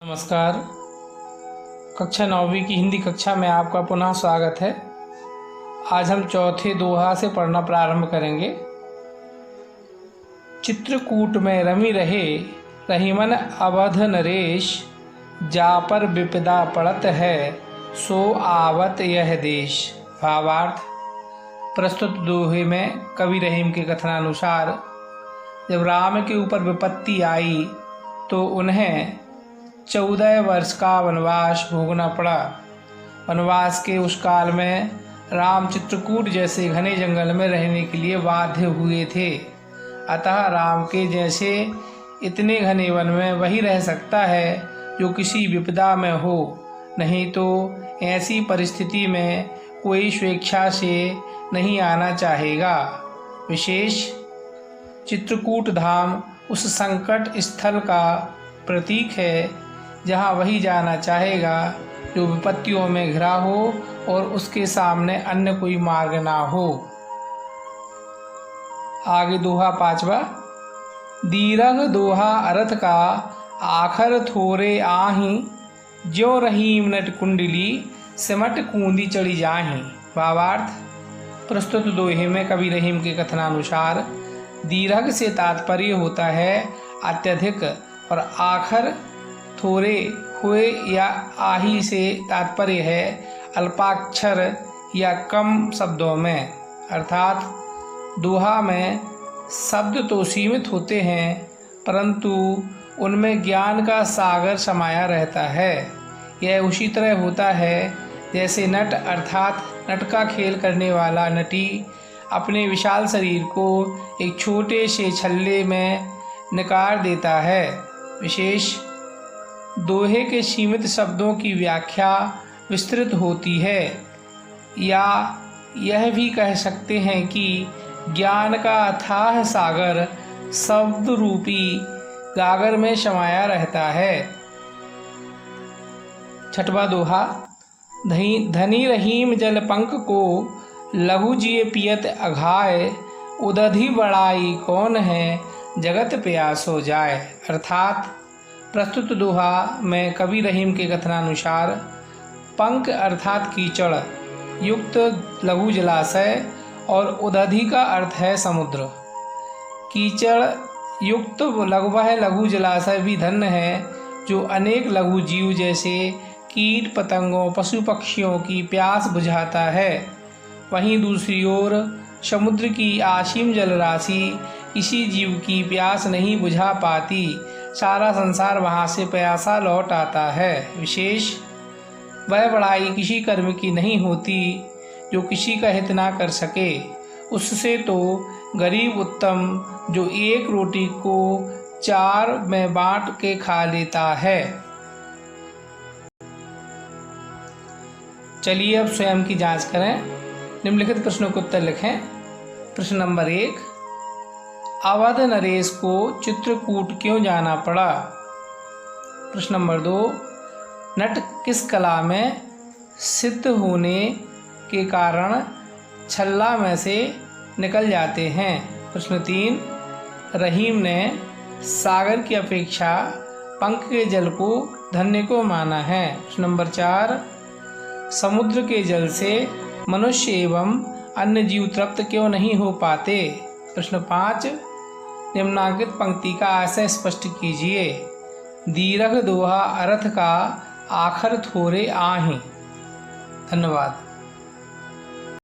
नमस्कार। कक्षा 9वीं की हिंदी कक्षा में आपका पुनः स्वागत है। आज हम चौथे दोहा से पढ़ना प्रारंभ करेंगे। चित्रकूट में रमी रहे रहीमन अवध नरेश, जा पर विपदा पड़त है सो आवत यह देश। भावार्थ। प्रस्तुत दोहे में कवि रहीम के कथनानुसार जब राम के ऊपर विपत्ति आई तो उन्हें 14 वर्ष का वनवास भोगना पड़ा। वनवास के उस काल में राम चित्रकूट जैसे घने जंगल में रहने के लिए बाध्य हुए थे। अतः राम के जैसे इतने घने वन में वही रह सकता है जो किसी विपदा में हो, नहीं तो ऐसी परिस्थिति में कोई स्वेच्छा से नहीं आना चाहेगा। विशेष चित्रकूट धाम उस संकट स्थल का प्रतीक है जहाँ वही जाना चाहेगा जो विपत्तियों में घिरा हो और उसके सामने अन्य कोई मार्ग ना हो। आगे दोहा 5वां। दीरघ दोहा अर्थ का आखर थोरे आही, ज्यों रहीम नट कुंडली सिमट कूंदी चढ़ी जाही। भावार्थ। प्रस्तुत दोहे में कवि रहीम के कथनानुसार दीर्घ से तात्पर्य होता है अत्यधिक और आखर थोड़े हुए या आही से तात्पर्य है अल्पाक्षर या कम शब्दों में। अर्थात दोहा में शब्द तो सीमित होते हैं परंतु उनमें ज्ञान का सागर समाया रहता है। यह उसी तरह होता है जैसे नट अर्थात नट का खेल करने वाला नटी अपने विशाल शरीर को एक छोटे से छल्ले में निकाल देता है। विशेष दोहे के सीमित शब्दों की व्याख्या विस्तृत होती है, या यह भी कह सकते हैं कि ज्ञान का अथाह सागर शब्द रूपी गागर में समाया रहता है। 6वां दोहा। धनी रहीम जल पंक को लघु जिए पियत अघाय, उदधि बड़ाई कौन है जगत प्यासो जाए। अर्थात प्रस्तुत दोहा में कवि रहीम के कथनानुसार पंक अर्थात कीचड़ युक्त लघु जलाशय और उदधि का अर्थ है समुद्र। कीचड़ युक्त वह लघु जलाशय भी धन्य है जो अनेक लघु जीव जैसे कीट पतंगों पशु पक्षियों की प्यास बुझाता है। वहीं दूसरी ओर समुद्र की असीम जलराशि किसी जीव की प्यास नहीं बुझा पाती, सारा संसार वहाँ से प्यासा लौट आता है। विशेष वह बड़ाई किसी कर्म की नहीं होती जो किसी का हित ना कर सके, उससे तो गरीब उत्तम जो एक रोटी को 4 में बांट के खा लेता है। चलिए अब स्वयं की जांच करें। निम्नलिखित प्रश्नों के उत्तर लिखें। प्रश्न नंबर 1। अवध नरेश को चित्रकूट क्यों जाना पड़ा? प्रश्न नंबर 2। नट किस कला में सिद्ध होने के कारण छल्ला में से निकल जाते हैं? प्रश्न 3। रहीम ने सागर की अपेक्षा पंख के जल को धन्य को माना है। प्रश्न नंबर 4। समुद्र के जल से मनुष्य एवं अन्य जीव तृप्त क्यों नहीं हो पाते? प्रश्न 5। निम्नांकित पंक्ति का आशय स्पष्ट कीजिए। दीर्घ दोहा अर्थ का आखर थोरे आही। धन्यवाद।